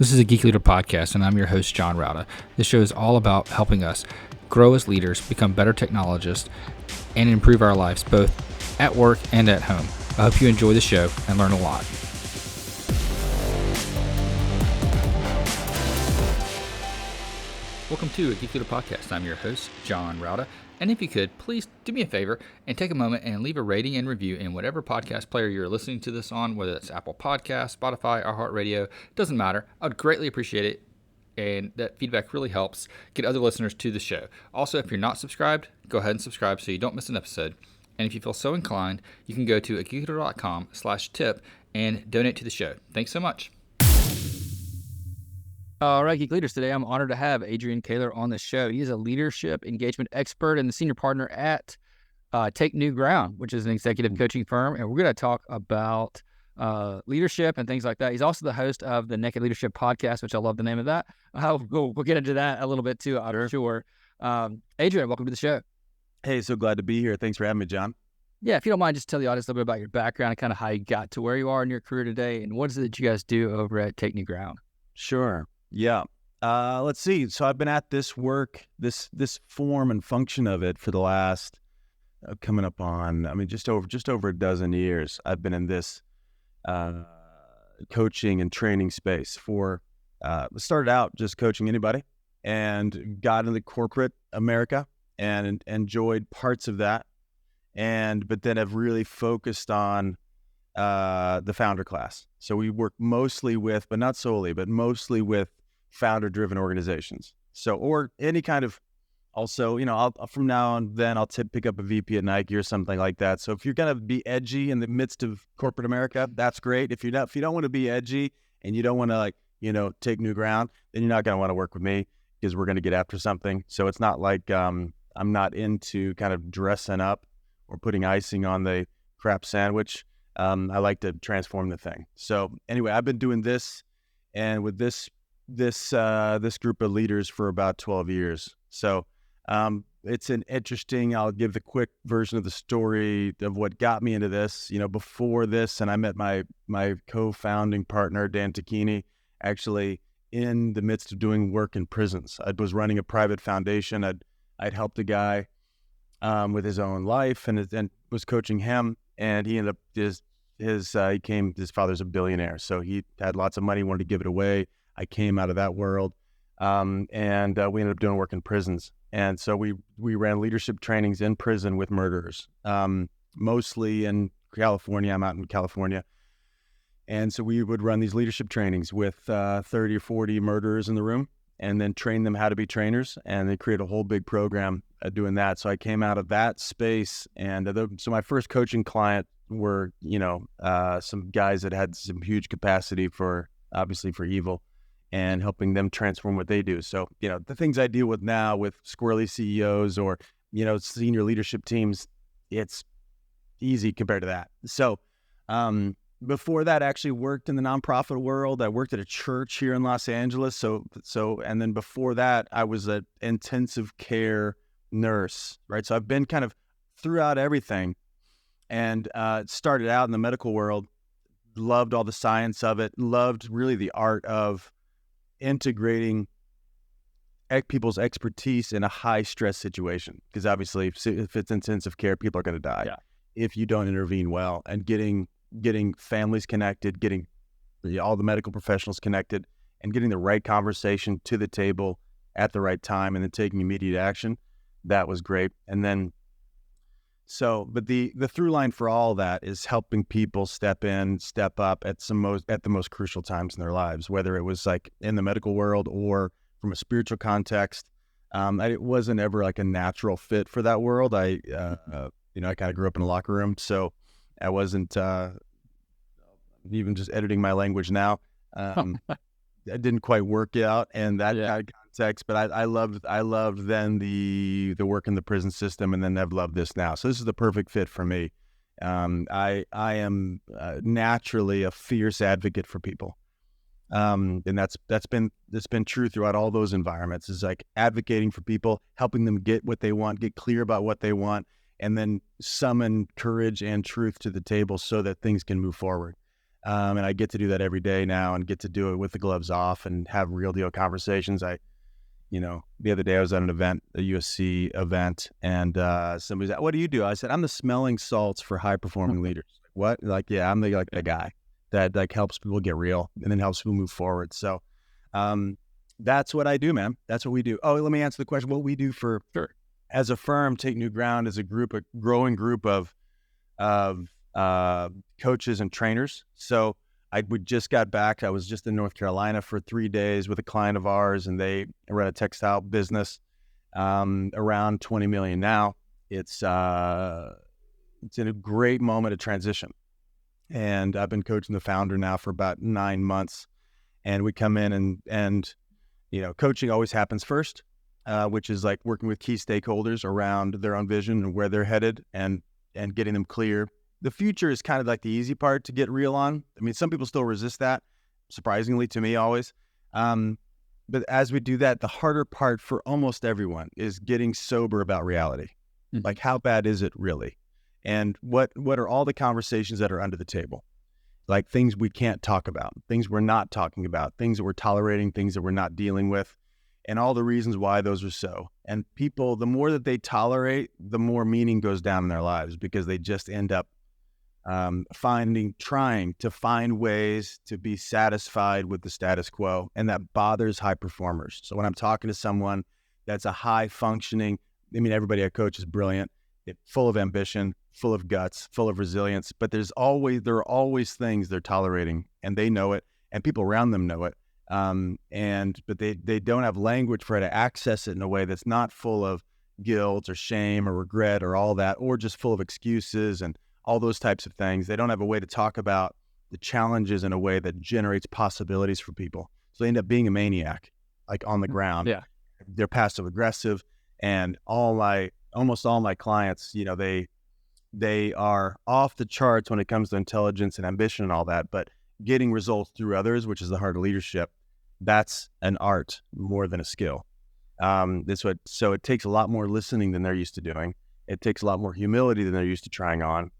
This is a Geek Leader podcast, and I'm your host, John Rauda. This show is all about helping us grow as leaders, become better technologists, and improve our lives both at work and at home. I hope you enjoy the show and learn a lot. Welcome to a Geek Leader podcast. I'm your host, John Rauda. And if you could, please do me a favor and take a moment and leave a rating and review in whatever podcast player you're listening to this on, whether it's Apple Podcasts, Spotify, iHeartRadio, doesn't matter. I would greatly appreciate it, and that feedback really helps get other listeners to the show. Also, if you're not subscribed, go ahead and subscribe so you don't miss an episode. And if you feel so inclined, you can go to geekleader.com/tip and donate to the show. Thanks so much. All right, Geek Leaders, today I'm honored to have Adrian Koehler on the show. He is a leadership engagement expert and the senior partner at Take New Ground, which is an executive coaching firm, and we're going to talk about leadership and things like that. He's also the host of the Naked Leadership podcast, which I love the name of that. We'll get into that a little bit too, I'm sure. Adrian, welcome to the show. Hey, so glad to be here. Thanks for having me, John. Yeah, if you don't mind, just tell the audience a little bit about your background and kind of how you got to where you are in your career today, and what is it that you guys do over at Take New Ground? Sure. Yeah. Let's see. So I've been at this work, this form and function of it for the last coming up on, just over a dozen years. I've been in this coaching and training space for started out just coaching anybody and got into corporate America and enjoyed parts of that, but then have really focused on the founder class. So we work mostly with, but not solely, but mostly with founder-driven organizations. So, or any kind of, also, I'll from now on, then I'll pick up a VP at Nike or something like that. So if you're gonna be edgy in the midst of corporate America, that's great. If you don't want to be edgy and you don't want to take new ground, then you're not gonna want to work with me because we're gonna get after something. So it's not like I'm not into kind of dressing up or putting icing on the crap sandwich. I like to transform the thing. So anyway, I've been doing this and with this group of leaders for about 12 years. So it's an interesting, I'll give the quick version of the story of what got me into this. Before this, and I met my co-founding partner, Dan Tocchini, actually in the midst of doing work in prisons. I was running a private foundation. I'd helped a guy with his own life and was coaching him. And he ended up, his father's a billionaire. So he had lots of money, wanted to give it away. I came out of that world, and we ended up doing work in prisons. And so we ran leadership trainings in prison with murderers, mostly in California. I'm out in California. And so we would run these leadership trainings with 30 or 40 murderers in the room and then train them how to be trainers. And they create a whole big program doing that. So I came out of that space. And so my first coaching client were, some guys that had some huge capacity obviously for evil, and helping them transform what they do. So, the things I deal with now with squirrely CEOs or, senior leadership teams, it's easy compared to that. So, before that, I actually worked in the nonprofit world. I worked at a church here in Los Angeles. So, and then before that, I was an intensive care nurse, right? So I've been kind of throughout everything, and started out in the medical world, loved all the science of it, loved really the art of integrating people's expertise in a high stress situation. Because obviously if it's intensive care, people are going to die if you don't intervene well, and getting families connected, getting all the medical professionals connected, and getting the right conversation to the table at the right time, and then taking immediate action. That was great. And then, but the through line for all that is helping people step up at the most crucial times in their lives, whether it was like in the medical world or from a spiritual context. It wasn't ever like a natural fit for that world. I kind of grew up in a locker room, so I wasn't even just editing my language now. It didn't quite work out in that kind of context, but I loved then the work in the prison system, and then I've loved this now. So this is the perfect fit for me. I am naturally a fierce advocate for people, and that's been true throughout all those environments. Is like advocating for people, helping them get what they want, get clear about what they want, and then summon courage and truth to the table so that things can move forward. And I get to do that every day now and get to do it with the gloves off and have real deal conversations. The other day I was at an event, a USC event, and somebody's like, "What do you do?" I said, "I'm the smelling salts for high performing leaders." What? Like, yeah, I'm the guy that like helps people get real and then helps people move forward. So, that's what I do, man. That's what we do. Oh, let me answer the question. What we do for, Sure. as a firm, Take New Ground as a growing group of coaches and trainers. So we just got back. I was just in North Carolina for 3 days with a client of ours, and they run a textile business, around 20 million now. It's in a great moment of transition. And I've been coaching the founder now for about 9 months, and we come in and coaching always happens first, which is like working with key stakeholders around their own vision and where they're headed and getting them clear. The future is kind of like the easy part to get real on. I mean, some people still resist that, surprisingly to me always. But as we do that, the harder part for almost everyone is getting sober about reality. Mm-hmm. Like, how bad is it really? And what are all the conversations that are under the table? Like things we can't talk about, things we're not talking about, things that we're tolerating, things that we're not dealing with, and all the reasons why those are so. And people, the more that they tolerate, the more meaning goes down in their lives, because they just end up trying to find ways to be satisfied with the status quo. And that bothers high performers. So when I'm talking to someone that's a high functioning, everybody I coach is brilliant, full of ambition, full of guts, full of resilience, but there are always things they're tolerating, and they know it, and people around them know it. But they don't have language for how to access it in a way that's not full of guilt or shame or regret or all that, or just full of excuses and all those types of things. They don't have a way to talk about the challenges in a way that generates possibilities for people. So they end up being a maniac, like on the ground. Yeah. They're passive aggressive, and almost all my clients, they are off the charts when it comes to intelligence and ambition and all that, but getting results through others, which is the heart of leadership, that's an art more than a skill. So it takes a lot more listening than they're used to doing. It takes a lot more humility than they're used to trying on.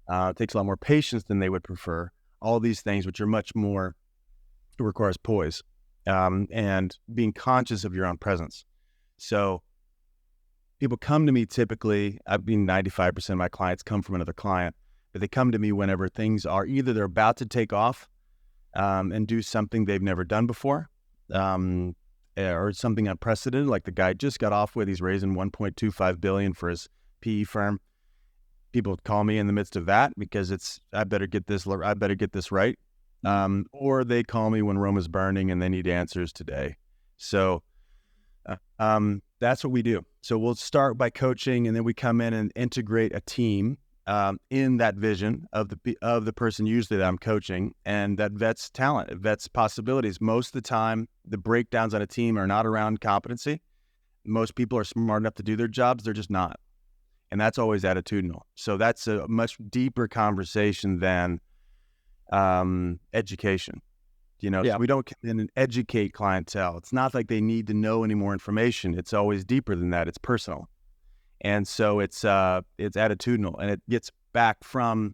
It takes a lot more patience than they would prefer. All these things, which are much more, it requires poise, and being conscious of your own presence. So people come to me typically, 95% of my clients come from another client, but they come to me whenever things are either they're about to take off and do something they've never done before, or something unprecedented, like the guy just got off with, he's raising $1.25 billion for his PE firm. People call me in the midst of that because I better get this right. Or they call me when Rome is burning and they need answers today. So that's what we do. So we'll start by coaching, and then we come in and integrate a team in that vision of the person usually that I'm coaching, and that vets talent, it vets possibilities. Most of the time, the breakdowns on a team are not around competency. Most people are smart enough to do their jobs, they're just not. And that's always attitudinal. So that's a much deeper conversation than education. So we don't come in and educate clientele. It's not like they need to know any more information. It's always deeper than that. It's personal. And so it's attitudinal, and it gets back from,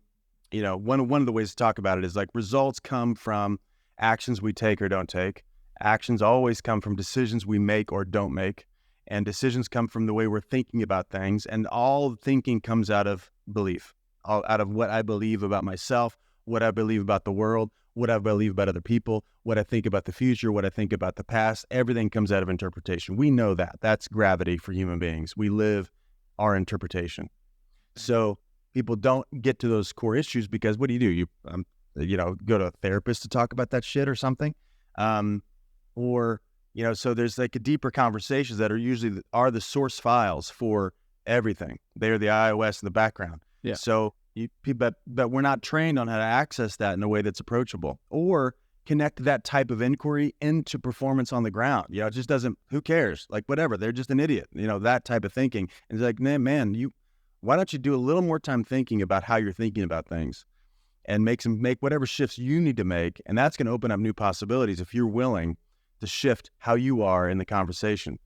one of the ways to talk about it is like results come from actions we take or don't take. Actions always come from decisions we make or don't make. And decisions come from the way we're thinking about things. And all thinking comes out of belief, out of what I believe about myself, what I believe about the world, what I believe about other people, what I think about the future, what I think about the past. Everything comes out of interpretation. We know that. That's gravity for human beings. We live our interpretation. So people don't get to those core issues because what do? You go to a therapist to talk about that shit or something. So there's like a deeper conversations that are usually the source files for everything. They're the iOS in the background. Yeah. So but we're not trained on how to access that in a way that's approachable or connect that type of inquiry into performance on the ground. It just doesn't, who cares? Like whatever, they're just an idiot, that type of thinking. And it's like, man, why don't you do a little more time thinking about how you're thinking about things and make whatever shifts you need to make. And that's going to open up new possibilities if you're willing to shift how you are in the conversation.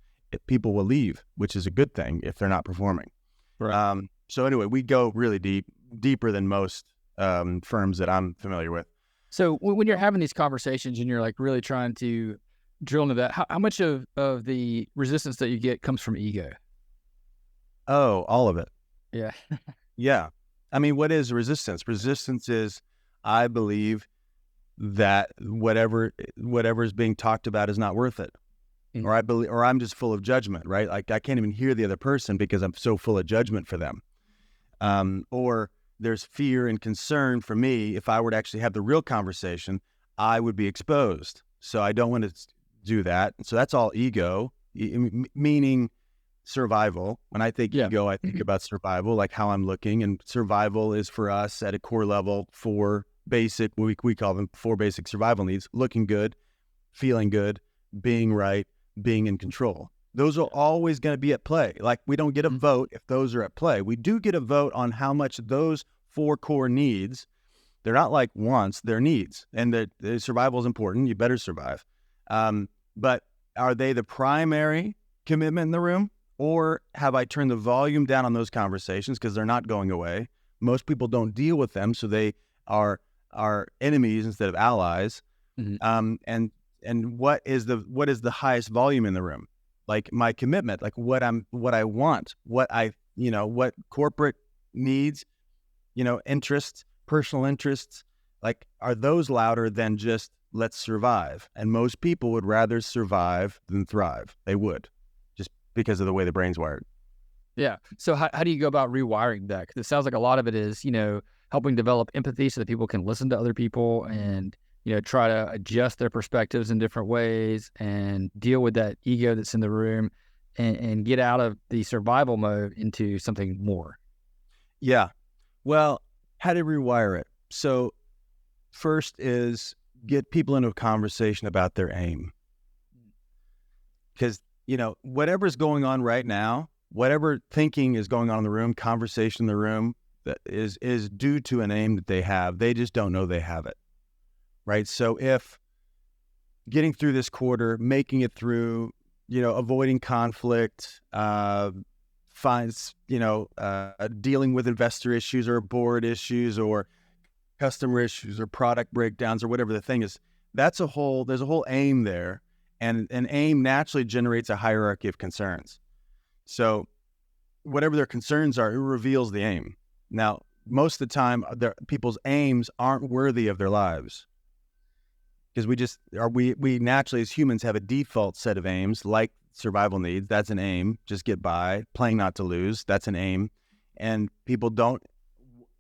People will leave, which is a good thing if they're not performing. Right. So anyway, we go really deeper than most firms that I'm familiar with. So when you're having these conversations and you're like really trying to drill into that, how much of the resistance that you get comes from ego? Oh, all of it. Yeah. Yeah. I mean, what is resistance? Resistance is, I believe that whatever is being talked about is not worth it. Mm-hmm. Or I'm just full of judgment, right? Like I can't even hear the other person because I'm so full of judgment for them. Or there's fear and concern for me. If I were to actually have the real conversation, I would be exposed. So I don't want to do that. So that's all ego, meaning survival. When I think ego, I think about survival, like how I'm looking. And survival is for us at a core level four basic, we call them four basic survival needs: looking good, feeling good, being right, being in control. Those are always going to be at play. Like we don't get a vote if those are at play. We do get a vote on how much those four core needs, they're not like wants, they're needs. And the survival is important. You better survive. But are they the primary commitment in the room? Or have I turned the volume down on those conversations because they're not going away? Most people don't deal with them, so they are enemies instead of allies. Mm-hmm. And what is the highest volume in the room? Like my commitment, like what I want, what corporate needs, interests, personal interests, like are those louder than just let's survive? And most people would rather survive than thrive. They would, just because of the way the brain's wired. Yeah. So how do you go about rewiring that? Because it sounds like a lot of it is, helping develop empathy so that people can listen to other people and, try to adjust their perspectives in different ways and deal with that ego that's in the room and get out of the survival mode into something more. Yeah. Well, how to rewire it? So first is get people into a conversation about their aim. Because, whatever's going on right now, whatever thinking is going on in the room, conversation in the room, that is due to an aim that they have. They just don't know they have it. Right. So if getting through this quarter, making it through, avoiding conflict, dealing with investor issues or board issues or customer issues or product breakdowns or whatever the thing is, there's a whole aim there. And an aim naturally generates a hierarchy of concerns. So whatever their concerns are, it reveals the aim. Now, most of the time, people's aims aren't worthy of their lives. Because we naturally as humans have a default set of aims, like survival needs. That's an aim. Just get by. Playing not to lose. That's an aim. And people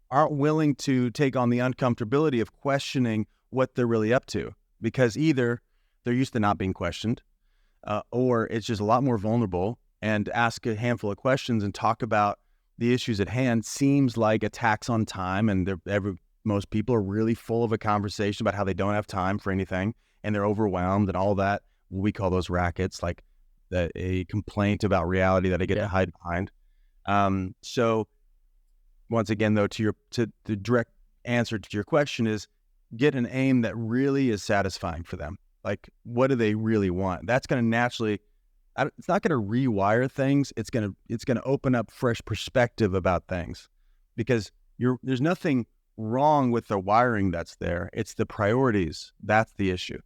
aren't willing to take on the uncomfortability of questioning what they're really up to, because either they're used to not being questioned, or it's just a lot more vulnerable. And ask a handful of questions and talk about the issues at hand seems like a tax on time, and most people are really full of a conversation about how they don't have time for anything and they're overwhelmed and all that. We call those rackets, like a complaint about reality that I get to hide behind. So once again, though, to the direct answer to your question is get an aim that really is satisfying for them. Like, what do they really want? That's going to naturally, it's not going to rewire things. It's going to open up fresh perspective about things, because there's nothing wrong with the wiring that's there. It's the priorities. That's the issue.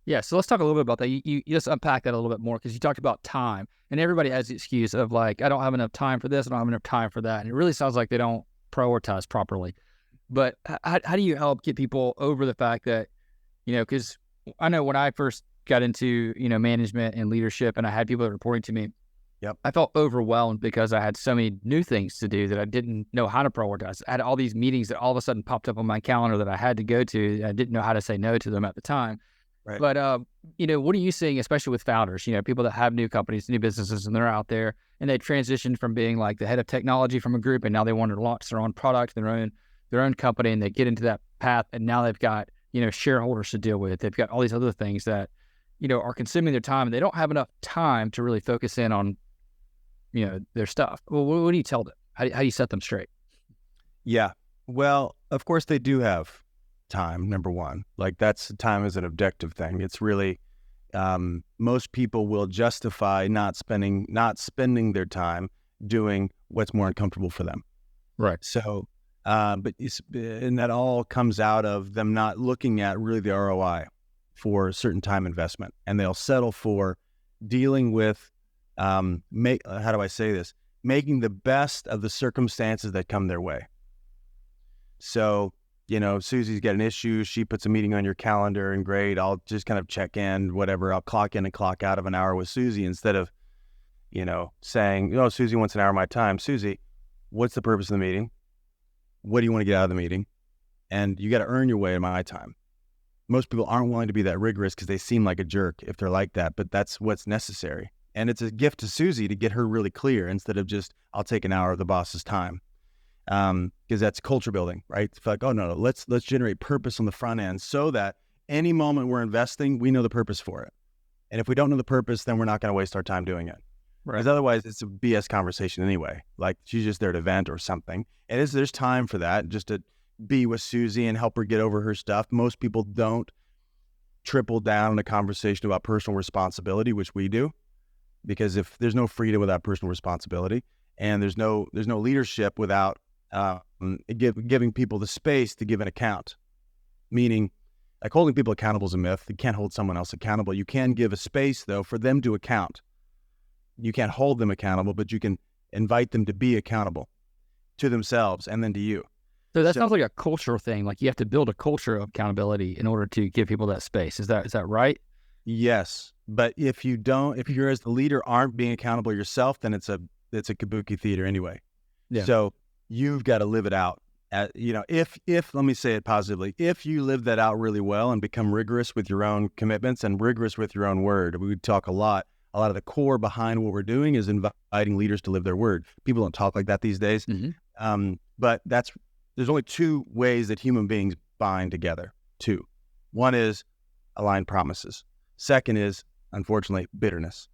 Yeah. So let's talk a little bit about that. You just unpack that a little bit more, because you talked about time, and everybody has the excuse of like, I don't have enough time for this. I don't have enough time for that. And it really sounds like they don't prioritize properly. But how do you help get people over the fact that, because I know when I first got into, management and leadership, and I had people reporting to me, I felt overwhelmed because I had so many new things to do that I didn't know how to prioritize. I had all these meetings that all of a sudden popped up on my calendar that I had to go to. I didn't know how to say no to them at the time. Right. But, what are you seeing, especially with founders, people that have new companies, new businesses, and they're out there and they transitioned from being like the head of technology from a group, and now they want to launch their own product, their own company, and they get into that path, and now they've got, shareholders to deal with. They've got all these other things that, are consuming their time, and they don't have enough time to really focus in on, their stuff. Well, what do you tell them? How do you set them straight? Yeah. Well, of course they do have time, number one. Like, time is an objective thing. It's really, most people will justify not spending their time doing what's more uncomfortable for them. Right. So And that all comes out of them not looking at really the ROI for a certain time investment, and they'll settle for dealing with how do I say this? Making the best of the circumstances that come their way. So, Susie's got an issue. She puts a meeting on your calendar, and great, I'll just kind of check in, whatever. I'll clock in and clock out of an hour with Susie instead of, saying, oh, Susie wants an hour of my time. Susie, what's the purpose of the meeting? What do you want to get out of the meeting? And you got to earn your way in my time. Most people aren't willing to be that rigorous because they seem like a jerk if they're like that, but that's what's necessary. And it's a gift to Susie to get her really clear instead of just, I'll take an hour of the boss's time. Because that's culture building, right? It's like, oh, no, let's generate purpose on the front end so that any moment we're investing, we know the purpose for it. And if we don't know the purpose, then we're not going to waste our time doing it. Right. Because otherwise it's a BS conversation anyway. Like she's just there to vent or something. And there's time for that, just to be with Susie and help her get over her stuff. Most people don't triple down on a conversation about personal responsibility, which we do, because if there's no freedom without personal responsibility, and there's no leadership without giving people the space to give an account. Meaning, like holding people accountable is a myth. You can't hold someone else accountable. You can give a space though for them to account. You can't hold them accountable, but you can invite them to be accountable to themselves and then to you. So that sounds like a cultural thing. Like you have to build a culture of accountability in order to give people that space. Is that right? Yes. But if you're as the leader aren't being accountable yourself, then it's a kabuki theater anyway. Yeah. So you've got to live it out. If let me say it positively, if you live that out really well and become rigorous with your own commitments and rigorous with your own word, we would talk a lot of the core behind what we're doing is inviting leaders to live their word. People don't talk like that these days. Mm-hmm. But there's only two ways that human beings bind together. Two. One is aligned promises. Second is, unfortunately, bitterness.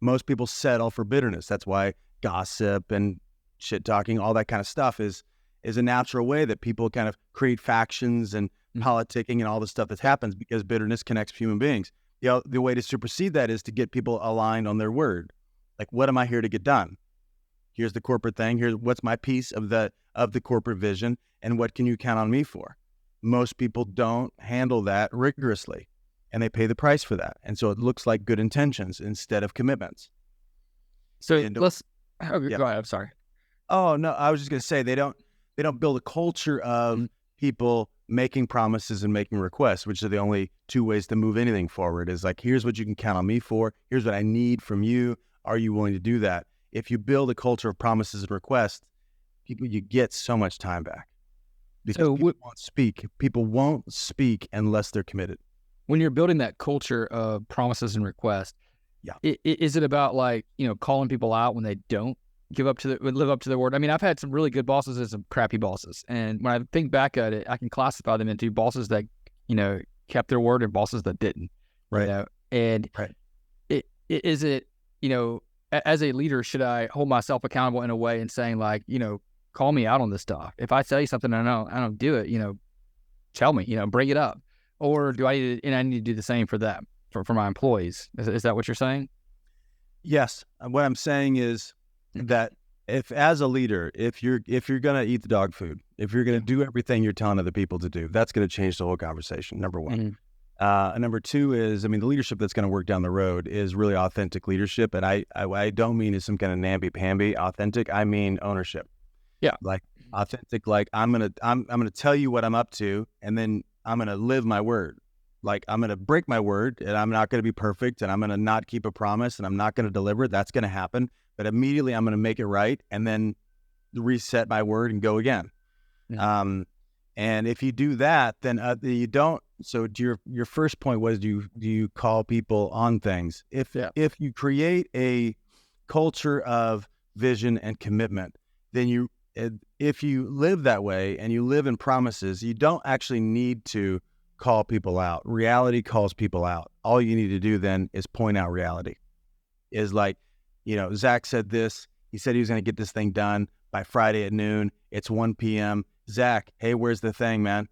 Most people settle for bitterness. That's why gossip and shit talking, all that kind of stuff is a natural way that people kind of create factions and politicking and all the stuff that happens because bitterness connects human beings. The way to supersede that is to get people aligned on their word. Like, what am I here to get done? Here's the corporate thing. Here's what's my piece of the corporate vision, and what can you count on me for? Most people don't handle that rigorously, and they pay the price for that. And so it looks like good intentions instead of commitments. So go ahead. I'm sorry. Oh no, I was just going to say they don't build a culture of people making promises and making requests, which are the only two ways to move anything forward. Is like, here's what you can count on me for. Here's what I need from you. Are you willing to do that? If you build a culture of promises and requests, you get so much time back. Because people won't speak. People won't speak unless they're committed. When you're building that culture of promises and requests, is it about like, calling people out when they don't live up to their word? I mean, I've had some really good bosses and some crappy bosses. And when I think back at it, I can classify them into bosses that, kept their word and bosses that didn't. Right. And is it, as a leader, should I hold myself accountable in a way and saying like, call me out on this stuff? If I tell you something and I don't do it, tell me, bring it up. Or do I need to do the same for them, for my employees? Is that what you're saying? Yes. What I'm saying is that if as a leader, if you're going to eat the dog food, if you're going to do everything you're telling other people to do, that's going to change the whole conversation. Number one. And number two is, the leadership that's going to work down the road is really authentic leadership. And I don't mean as some kind of namby-pamby authentic. I mean ownership. Yeah. Like authentic, like I'm going to tell you what I'm up to, and then I'm going to live my word. Like I'm going to break my word, and I'm not going to be perfect, and I'm going to not keep a promise, and I'm not going to deliver it. That's going to happen. But immediately I'm going to make it right and then reset my word and go again. Yeah. And if you do that, then you don't. So to your first point was, do you call people on things? If you create a culture of vision and commitment, then if you live that way and you live in promises, you don't actually need to call people out. Reality calls people out. All you need to do then is point out reality. Is like, Zach said this. He said he was going to get this thing done by Friday at noon. It's 1 p.m. Zach, hey, where's the thing, man?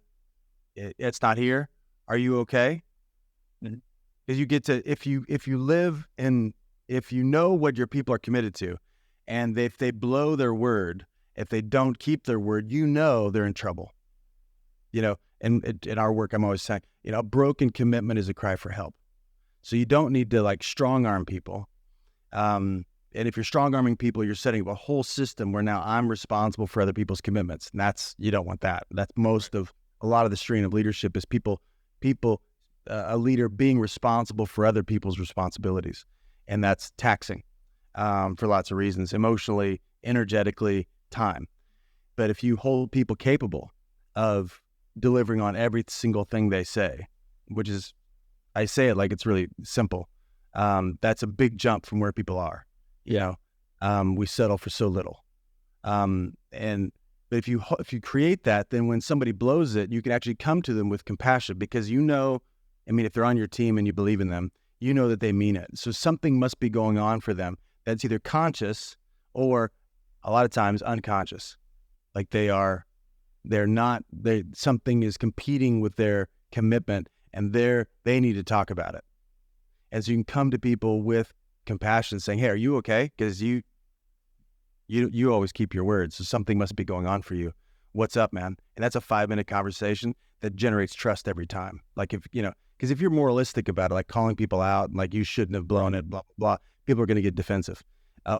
It's not here. Are you okay? Because you get to, if you live in, if you know what your people are committed to, and if they blow their word If they don't keep their word, they're in trouble. And in our work, I'm always saying, a broken commitment is a cry for help. So you don't need to like strong arm people. And if you're strong arming people, you're setting up a whole system where now I'm responsible for other people's commitments. And you don't want that. That's a lot of the strain of leadership is a leader being responsible for other people's responsibilities. And that's taxing for lots of reasons, emotionally, energetically, time. But if you hold people capable of delivering on every single thing they say, which is, I say it like it's really simple. That's a big jump from where people are. We settle for so little. But if you create that, then when somebody blows it, you can actually come to them with compassion because if they're on your team and you believe in them, that they mean it. So something must be going on for them that's either conscious or a lot of times unconscious. Like something is competing with their commitment and they need to talk about it. And so you can come to people with compassion saying, hey, are you okay? Because you always keep your word. So something must be going on for you. What's up, man? And that's a 5-minute conversation that generates trust every time. Like because if you're moralistic about it, like calling people out, like you shouldn't have blown it, blah, blah, blah, people are going to get defensive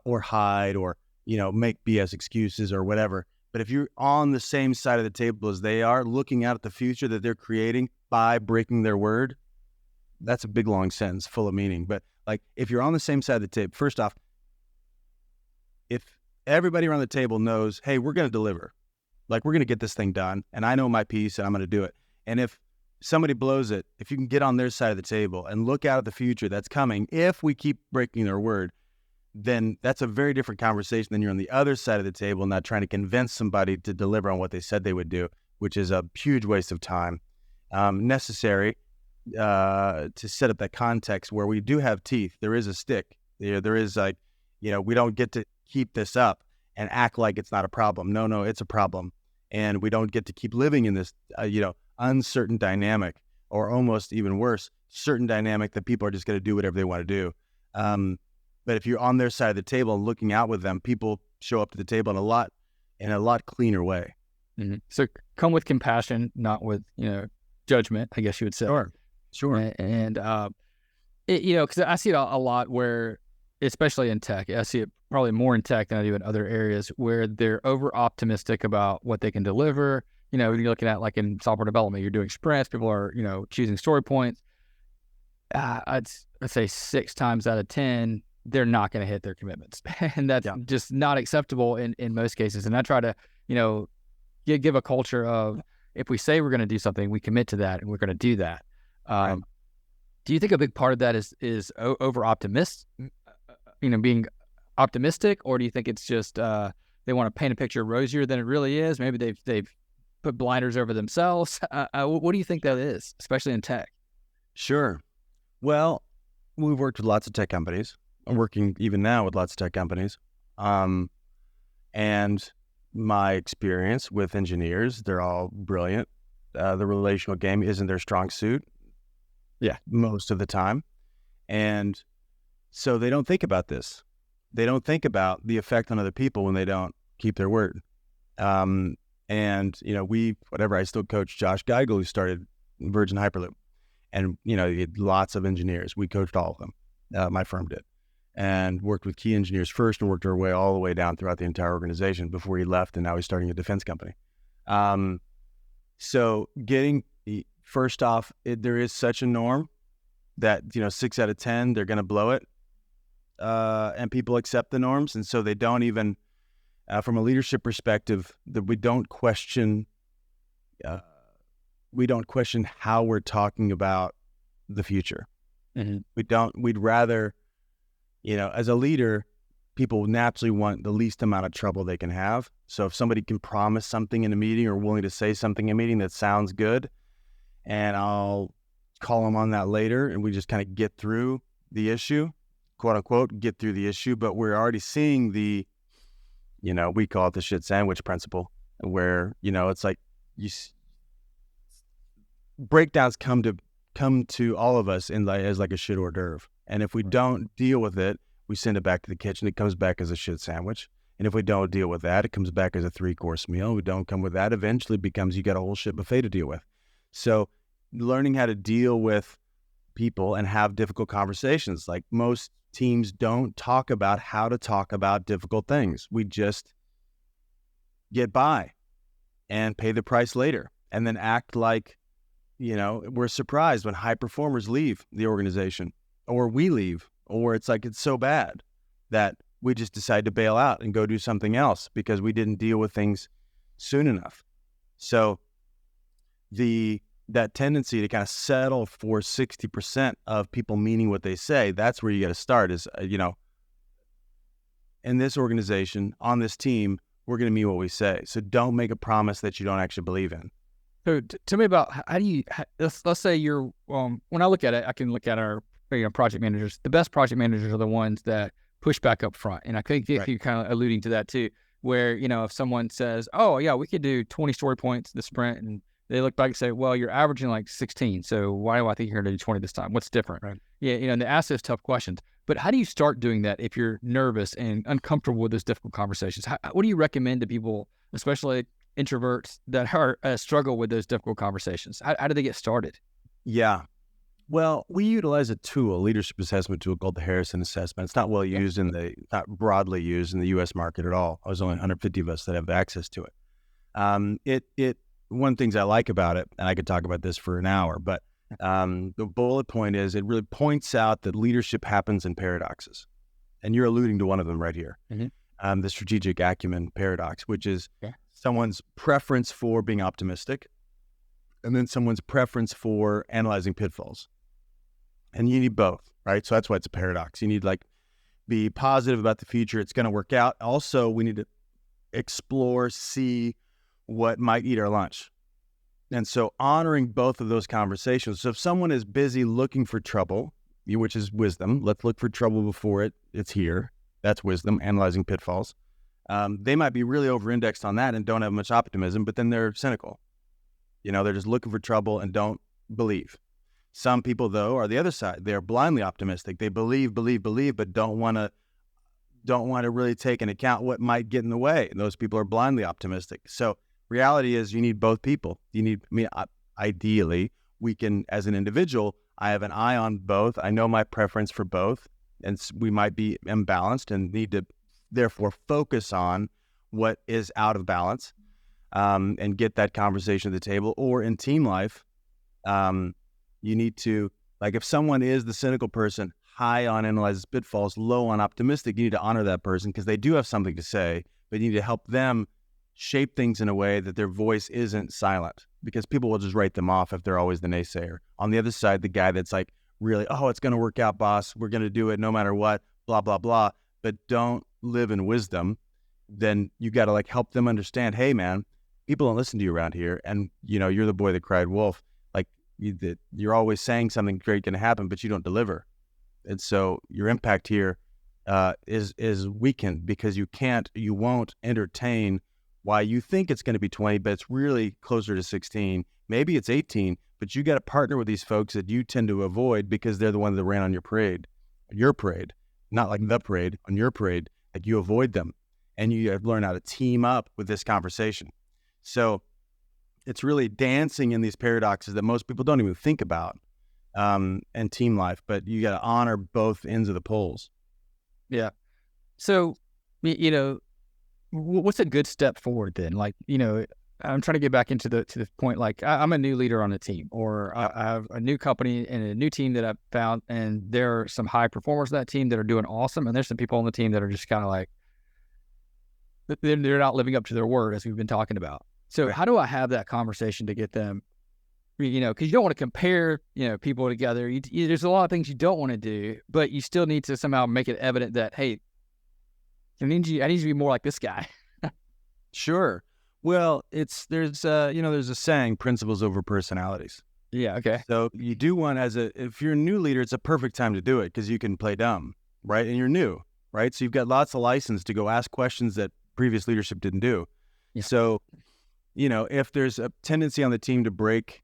or hide or, make BS excuses or whatever. But if you're on the same side of the table as they are, looking out at the future that they're creating by breaking their word, that's a big, long sentence full of meaning. But like, if you're on the same side of the table, first off, if everybody around the table knows, hey, we're going to deliver, like we're going to get this thing done and I know my piece and I'm going to do it. And if somebody blows it, if you can get on their side of the table and look out at the future that's coming, if we keep breaking their word, then that's a very different conversation than you're on the other side of the table, not trying to convince somebody to deliver on what they said they would do, which is a huge waste of time. Necessary to set up that context where we do have teeth. There is a stick. There is we don't get to keep this up and act like it's not a problem. No, it's a problem. And we don't get to keep living in this, uncertain dynamic, or almost even worse, certain dynamic that people are just going to do whatever they want to do. But if you're on their side of the table and looking out with them, people show up to the table in a lot cleaner way. Mm-hmm. So come with compassion, not with, judgment, I guess you would say. Sure. And because I see it a lot where, especially in tech, I see it probably more in tech than I do in other areas where they're over optimistic about what they can deliver. You're looking at like in software development, you're doing sprints, people are, choosing story points. I'd say 6 times out of 10, they're not going to hit their commitments. And that's just not acceptable in most cases. And I try to, give a culture of, if we say we're going to do something, we commit to that and we're going to do that. Right. Do you think a big part of that is over optimist, being optimistic, or do you think it's just they want to paint a picture rosier than it really is? Maybe they've put blinders over themselves. What do you think that is, especially in tech? Sure. Well, we've worked with lots of tech companies. I'm working even now with lots of tech companies. And my experience with engineers, they're all brilliant. The relational game isn't their strong suit. Yeah, most of the time. And so they don't think about this. They don't think about the effect on other people when they don't keep their word. And, I still coach Josh Geigel, who started Virgin Hyperloop. And, he had lots of engineers. We coached all of them. My firm did. And worked with key engineers first and worked our way all the way down throughout the entire organization before he left. And now he's starting a defense company. So first off, there is such a norm that, 6 out of 10, they're going to blow it. And people accept the norms. And so they don't even, from a leadership perspective, that we don't question how we're talking about the future. Mm-hmm. We'd rather, as a leader, people naturally want the least amount of trouble they can have. So if somebody can promise something in a meeting or willing to say something in a meeting that sounds good, and I'll call them on that later, and we just kind of get through the issue, quote unquote, get through the issue. But we're already seeing we call it the shit sandwich principle, where, it's like breakdowns come to all of us as like a shit hors d'oeuvre. And if we don't deal with it, we send it back to the kitchen. It comes back as a shit sandwich. And if we don't deal with that, it comes back as a 3-course meal. We don't come with that, eventually becomes you got a whole shit buffet to deal with. So learning how to deal with people and have difficult conversations. Like most teams don't talk about how to talk about difficult things. We just get by and pay the price later and then act like, we're surprised when high performers leave the organization or we leave, or it's like it's so bad that we just decide to bail out and go do something else because we didn't deal with things soon enough. So that tendency to kind of settle for 60% of people meaning what they say, that's where you got to start is, in this organization, on this team, we're going to mean what we say. So don't make a promise that you don't actually believe in. So tell me about let's say you're, when I look at it, I can look at our project managers. The best project managers are the ones that push back up front. And I think if you're kind of alluding to that too, where, if someone says, oh yeah, we could do 20 story points the sprint, and they look back and say, well, you're averaging like 16. So why do I think you're going to do 20 this time? What's different? Right. Yeah. And they ask those tough questions, but how do you start doing that if you're nervous and uncomfortable with those difficult conversations? What do you recommend to people, especially introverts that are struggle with those difficult conversations? How do they get started? Yeah. Well, we utilize a leadership assessment tool called the Harrison Assessment. It's not well used not broadly used in the U.S. market at all. There's only 150 of us that have access to it. One of the things I like about it, and I could talk about this for an hour, but the bullet point is it really points out that leadership happens in paradoxes. And you're alluding to one of them right here, the strategic acumen paradox, which is someone's preference for being optimistic and then someone's preference for analyzing pitfalls. And you need both, right? So that's why it's a paradox. You need be positive about the future. It's going to work out. Also, we need to explore, see what might eat our lunch. And so honoring both of those conversations. So if someone is busy looking for trouble, which is wisdom, let's look for trouble before it's here. That's wisdom, analyzing pitfalls. They might be really over-indexed on that and don't have much optimism, but then they're cynical. They're just looking for trouble and don't believe. Some people, though, are the other side. They're blindly optimistic. They believe, but don't want to really take into account what might get in the way. And those people are blindly optimistic. So reality is you need both people. Ideally, we can, as an individual, I have an eye on both. I know my preference for both, and we might be imbalanced and need to therefore focus on what is out of balance and get that conversation at the table. Or in team life, you need to, if someone is the cynical person, high on analyzes pitfalls, low on optimistic, you need to honor that person because they do have something to say, but you need to help them shape things in a way that their voice isn't silent, because people will just write them off if they're always the naysayer. On the other side, the guy that's really, oh, it's going to work out, boss. We're going to do it no matter what, blah, blah, blah, but don't live in wisdom. Then you got to help them understand, hey man, people don't listen to you around here. And you're the boy that cried wolf. You're always saying something great going to happen, but you don't deliver. And so your impact here is weakened because you won't entertain why you think it's going to be 20, but it's really closer to 16. Maybe it's 18, but you got to partner with these folks that you tend to avoid because they're the ones that ran on your parade, not the parade, on your parade, you avoid them. And you have to learn how to team up with this conversation. So it's really dancing in these paradoxes that most people don't even think about in team life, but you got to honor both ends of the poles. Yeah. So, what's a good step forward then? I'm trying to get back into the point, I'm a new leader on a team, or I have a new company and a new team that I've found, and there are some high performers on that team that are doing awesome, and there's some people on the team that are just kind of they're not living up to their word, as we've been talking about. So how do I have that conversation to get them, because you don't want to compare, people together. There's a lot of things you don't want to do, but you still need to somehow make it evident that, hey, I need you to be more like this guy. Sure. Well, there's a saying, principles over personalities. Yeah. Okay. So you do want, if you're a new leader, it's a perfect time to do it because you can play dumb, right? And you're new, right? So you've got lots of license to go ask questions that previous leadership didn't do. Yeah. So, if there's a tendency on the team to break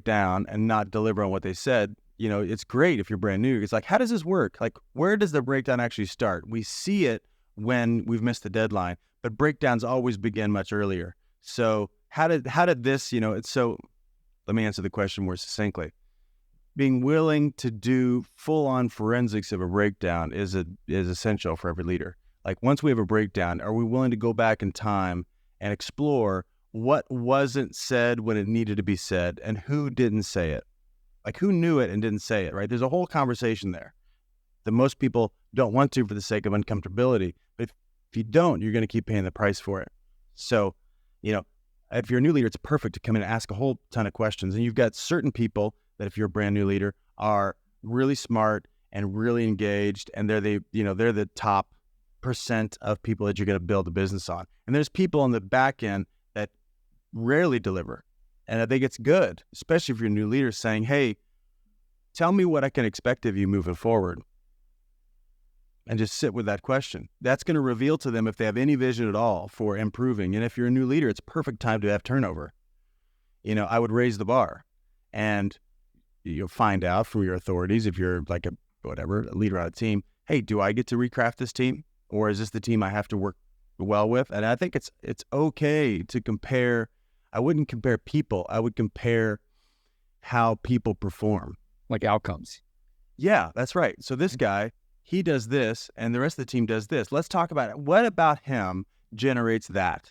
down and not deliver on what they said, it's great if you're brand new. It's how does this work? Where does the breakdown actually start? We see it when we've missed the deadline, but breakdowns always begin much earlier. So how did this, so let me answer the question more succinctly. Being willing to do full-on forensics of a breakdown is essential for every leader. Like, once we have a breakdown, are we willing to go back in time and explore what wasn't said when it needed to be said, and who didn't say it? Like, who knew it and didn't say it, right? There's a whole conversation there that most people don't want to for the sake of uncomfortability. But if you don't, you're going to keep paying the price for it. So, if you're a new leader, it's perfect to come in and ask a whole ton of questions. And you've got certain people that, if you're a brand new leader, are really smart and really engaged, and they're the top % of people that you're going to build a business on. And there's people on the back end that rarely deliver. And I think it's good, especially if you're a new leader, saying, hey, tell me what I can expect of you moving forward. And just sit with that question. That's going to reveal to them if they have any vision at all for improving. And if you're a new leader, it's a perfect time to have turnover. I would raise the bar, and you'll find out from your authorities, if you're like a leader on a team, hey, do I get to recraft this team? Or is this the team I have to work well with? And I think it's okay to compare. I wouldn't compare people. I would compare how people perform. Like outcomes. Yeah, that's right. So this guy, he does this, and the rest of the team does this. Let's talk about it. What about him generates that?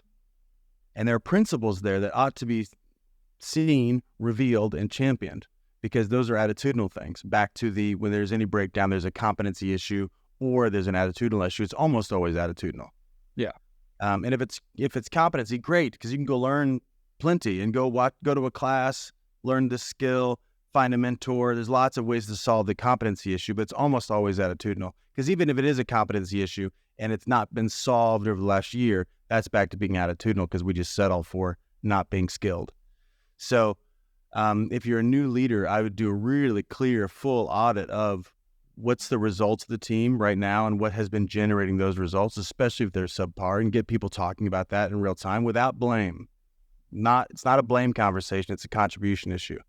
And there are principles there that ought to be seen, revealed, and championed, because those are attitudinal things. Back to when there's any breakdown, there's a competency issue or there's an attitudinal issue. It's almost always attitudinal. Yeah. And if it's competency, great, because you can go learn plenty and go to a class, learn the skill, find a mentor. There's lots of ways to solve the competency issue, but it's almost always attitudinal. Because even if it is a competency issue and it's not been solved over the last year, that's back to being attitudinal, because we just settle for not being skilled. So if you're a new leader, I would do a really clear, full audit of what's the results of the team right now and what has been generating those results, especially if they're subpar, and get people talking about that in real time without blame. It's not a blame conversation, it's a contribution issue.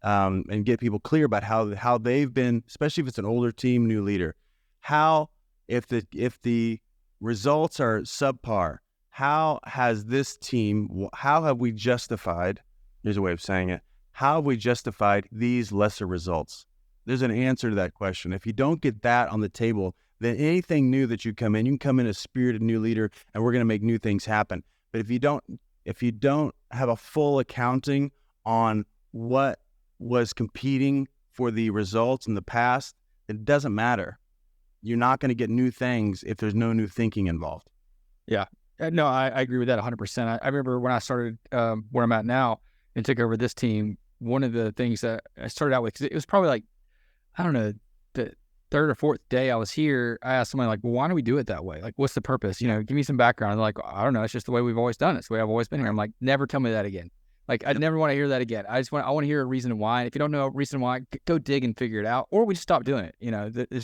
And get people clear about how they've been, especially if it's an older team, new leader, if the results are subpar, how have we justified, here's a way of saying it, how have we justified these lesser results? There's an answer to that question. If you don't get that on the table, then anything new that you can come in as a spirited new leader, and we're going to make new things happen. But if you don't have a full accounting on what was competing for the results in the past, it doesn't matter. You're not going to get new things if there's no new thinking involved. Yeah. No, I agree with that 100%. I remember when I started where I'm at now and took over this team, one of the things that I started out with, 'cause it was probably like, I don't know, the third or fourth day I was here, I asked somebody, like, well, why do we do it that way? Like, what's the purpose? Give me some background. And they're like, I don't know. It's just the way we've always done it. It's the way I've always been here. I'm like, never tell me that again. Like, I never want to hear that again. I want to hear a reason why. And if you don't know a reason why, go dig and figure it out, or we just stop doing it.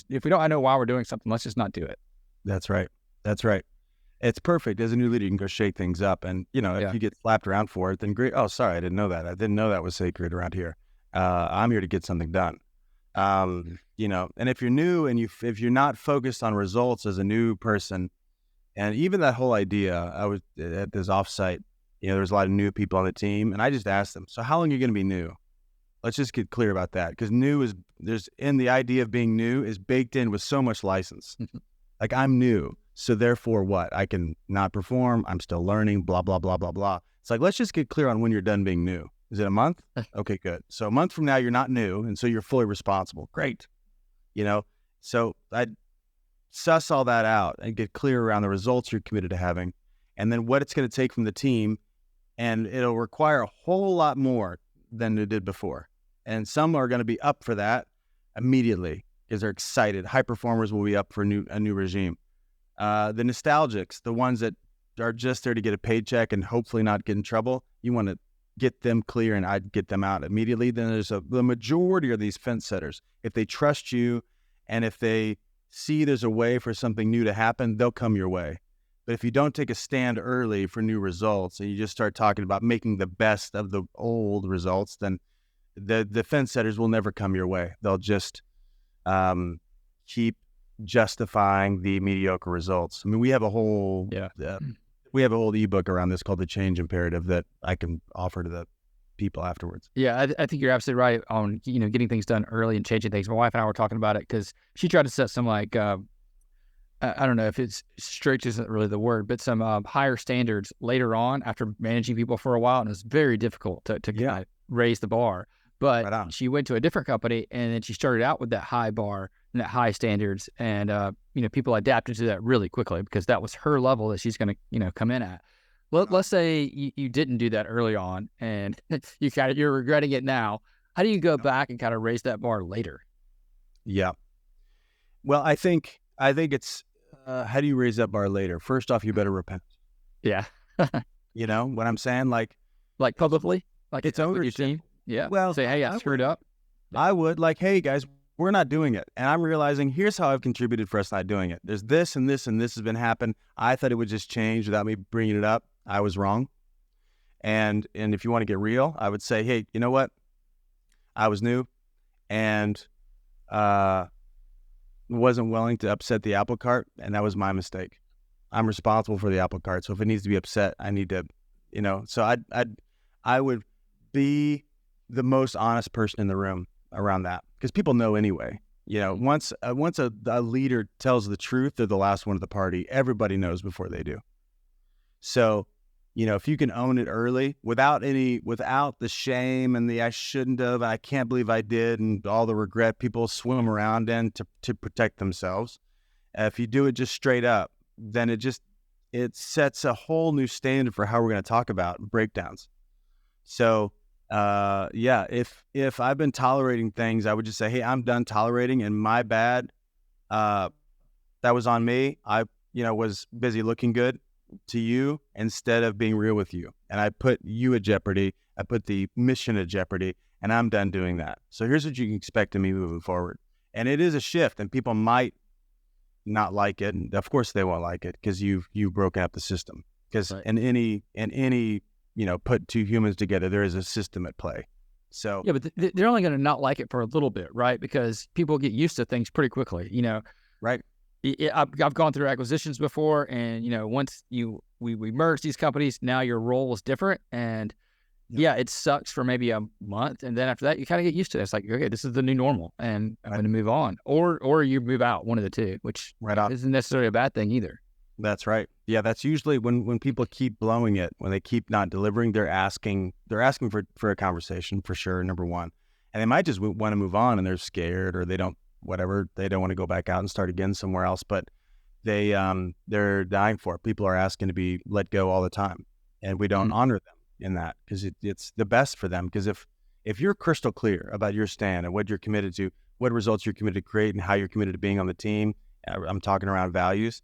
If we don't know why we're doing something, let's just not do it. That's right. It's perfect. As a new leader, you can go shake things up. And, if you get slapped around for it, then great. Oh, sorry, I didn't know that. I didn't know that was sacred around here. I'm here to get something done. And if you're new and if you're not focused on results as a new person, and even that whole idea, I was at this offsite, there was a lot of new people on the team, and I just asked them, so how long are you going to be new? Let's just get clear about that, because the idea of being new is baked in with so much license. Like, I'm new, so therefore what? I can not perform, I'm still learning, blah, blah, blah, blah, blah. It's like, let's just get clear on when you're done being new. Is it a month? Okay, good. So a month from now, you're not new, and so you're fully responsible. Great. So I'd suss all that out and get clear around the results you're committed to having, and then what it's going to take from the team, and it'll require a whole lot more than it did before. And some are going to be up for that immediately because they're excited. High performers will be up for a new regime. The nostalgics, the ones that are just there to get a paycheck and hopefully not get in trouble, you want to get them clear, and I'd get them out immediately. Then there's the majority of these fence setters. If they trust you and if they see there's a way for something new to happen, they'll come your way. But if you don't take a stand early for new results and you just start talking about making the best of the old results, then the fence setters will never come your way. They'll just keep justifying the mediocre results. I mean, we have a whole ebook around this called The Change Imperative that I can offer to the people afterwards. Yeah, I think you're absolutely right on, getting things done early and changing things. My wife and I were talking about it because she tried to set some I don't know if it's strict isn't really the word, but some higher standards later on after managing people for a while. And it was very difficult to kind of raise the bar. But she went to a different company and then she started out with that high bar and that high standards. And, people adapted to that really quickly because that was her level that she's going to, come in at. Let's say you didn't do that early on and you're regretting it now. How do you go back and kind of raise that bar later? Yeah. Well, I think it's, how do you raise that bar later? First off, you better repent. Yeah. You know what I'm saying? Like publicly, like it's ownership. Your team. Yeah. Well, say, hey, I screwed up. I would hey guys, we're not doing it. And I'm realizing here's how I've contributed for us not doing it. There's this and this and this has been happening. I thought it would just change without me bringing it up. I was wrong. And if you want to get real, I would say, hey, you know what? I was new and, wasn't willing to upset the apple cart, and that was my mistake. I'm responsible for the apple cart, so if it needs to be upset, I need to, So I would be the most honest person in the room around that because people know anyway. Once a leader tells the truth, they're the last one at the party. Everybody knows before they do. So, if you can own it early without the shame and the I shouldn't have, I can't believe I did, and all the regret people swim around in to protect themselves. If you do it just straight up, then it sets a whole new standard for how we're going to talk about breakdowns. So, if I've been tolerating things, I would just say, hey, I'm done tolerating, and my bad. That was on me. I, was busy looking good to you instead of being real with you. And I put you at jeopardy. I put the mission at jeopardy, and I'm done doing that. So here's what you can expect of me moving forward. And it is a shift, and people might not like it. And of course they won't like it because you've broken up the system. Because in any, put two humans together, there is a system at play. So yeah, but they're only going to not like it for a little bit, right? Because people get used to things pretty quickly, Right. I've gone through acquisitions before, and once we merge these companies, now your role is different, and it sucks for maybe a month, and then after that you kind of get used to it. It's like, okay, this is the new normal, and I'm going to move on, or you move out, one of the two, which isn't necessarily a bad thing either. That's right. Yeah, that's usually when people keep blowing it, when they keep not delivering, they're asking for a conversation for sure. Number one, and they might just want to move on, and they're scared, or they don't want to go back out and start again somewhere else, but they're dying for it. People are asking to be let go all the time, and we don't honor them in that because it's the best for them. Because if you're crystal clear about your stand and what you're committed to, what results you're committed to create, and how you're committed to being on the team, I'm talking around values.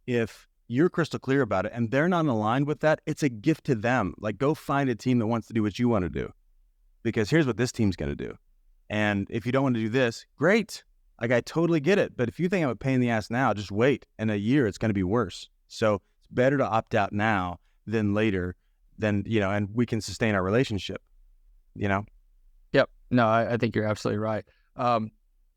If you're crystal clear about it and they're not aligned with that, it's a gift to them. Like, go find a team that wants to do what you want to do, because here's what this team's going to do. And if you don't want to do this, great. Like, I totally get it. But if you think I'm a pain in the ass now, just wait. In a year, it's going to be worse. So it's better to opt out now than later, and we can sustain our relationship, Yep. No, I think you're absolutely right.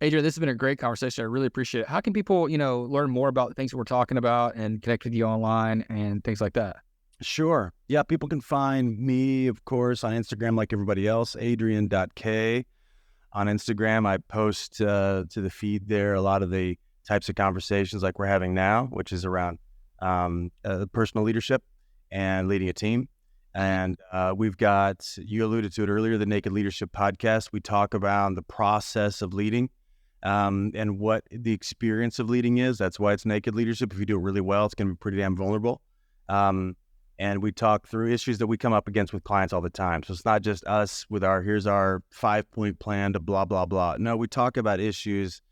Adrian, this has been a great conversation. I really appreciate it. How can people, learn more about the things that we're talking about and connect with you online and things like that? Sure. Yeah, people can find me, of course, on Instagram like everybody else, Adrian.K. On Instagram, I post to the feed there a lot of the types of conversations like we're having now, which is around personal leadership and leading a team. And we've got, you alluded to it earlier, the Naked Leadership Podcast. We talk about the process of leading and what the experience of leading is. That's why it's Naked Leadership. If you do it really well, it's going to be pretty damn vulnerable. And we talk through issues that we come up against with clients all the time. So it's not just us with here's our 5-point plan to blah, blah, blah. No, we talk about issues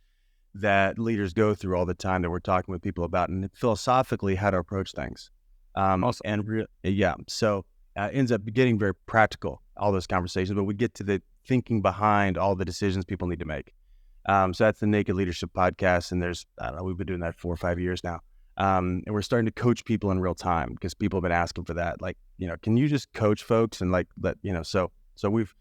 that leaders go through all the time that we're talking with people about, and philosophically how to approach things. So ends up getting very practical, all those conversations, but we get to the thinking behind all the decisions people need to make. So that's the Naked Leadership Podcast. And we've been doing that 4 or 5 years now. And we're starting to coach people in real time because people have been asking for that. Like, can you just coach folks and so we've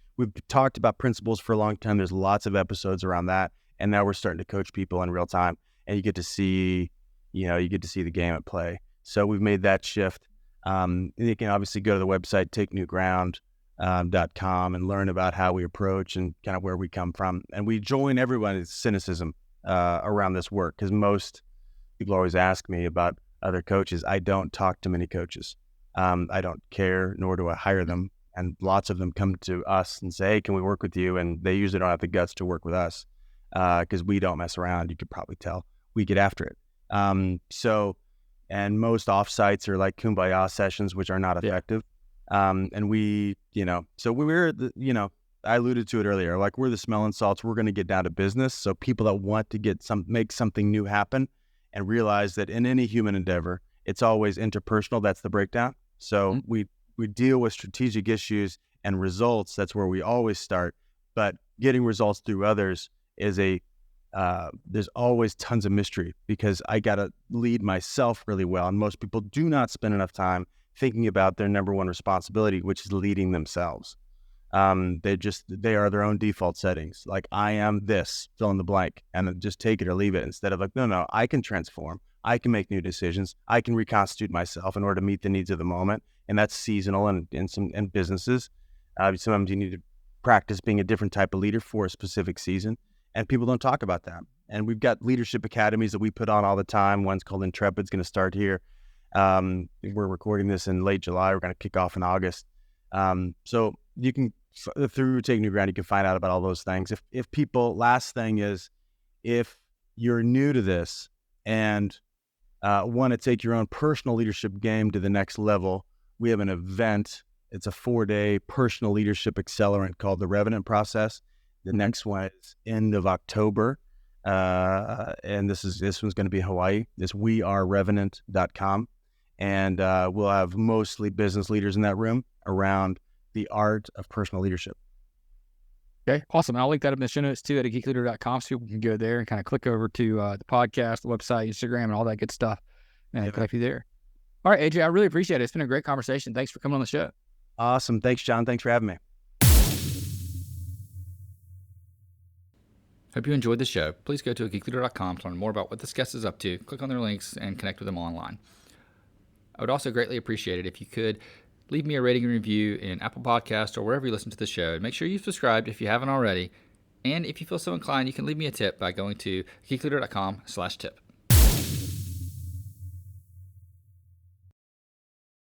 talked about principles for a long time. There's lots of episodes around that. And now we're starting to coach people in real time, and you get to see the game at play. So we've made that shift. You can obviously go to the website, takenewground.com, and learn about how we approach and kind of where we come from. And we join everyone's cynicism around this work, because most people always ask me about other coaches. I don't talk to many coaches. I don't care, nor do I hire them. And lots of them come to us and say, hey, can we work with you? And they usually don't have the guts to work with us because we don't mess around. You could probably tell. We get after it. And most offsites are like kumbaya sessions, which are not effective. And we, so we're, I alluded to it earlier, like we're the smelling salts. We're going to get down to business. So people that want to make something new happen and realize that in any human endeavor, it's always interpersonal. That's the breakdown. So we deal with strategic issues and results. That's where we always start. But getting results through others is there's always tons of mystery, because I got to lead myself really well. And most people do not spend enough time thinking about their number one responsibility, which is leading themselves. They are their own default settings. Like, I am this, fill in the blank, and then just take it or leave it, instead of like, no, I can transform. I can make new decisions. I can reconstitute myself in order to meet the needs of the moment. And that's seasonal in businesses. Sometimes you need to practice being a different type of leader for a specific season. And people don't talk about that. And we've got leadership academies that we put on all the time. One's called Intrepid. It's going to start here. We're recording this in late July. We're going to kick off in August. So you can, through Take New Ground, you can find out about all those things. If people, last thing is, if you're new to this and want to take your own personal leadership game to the next level, we have an event. It's a 4-day personal leadership accelerant called the Revenant Process. The next one is end of October. And this one's going to be in Hawaii. It's wearerevenant.com. And we'll have mostly business leaders in that room around the art of personal leadership. Okay, awesome. I'll link that up in the show notes too at geekleader.com, so people can go there and kind of click over to the podcast, the website, Instagram, and all that good stuff, and connect you there. All right, AJ, I really appreciate it. It's been a great conversation. Thanks for coming on the show. Awesome. Thanks, John. Thanks for having me. Hope you enjoyed the show. Please go to geekleader.com to learn more about what this guest is up to. Click on their links and connect with them online. I would also greatly appreciate it if you could leave me a rating and review in Apple Podcasts or wherever you listen to the show. And make sure you've subscribed if you haven't already. And if you feel so inclined, you can leave me a tip by going to geekleader.com/tip.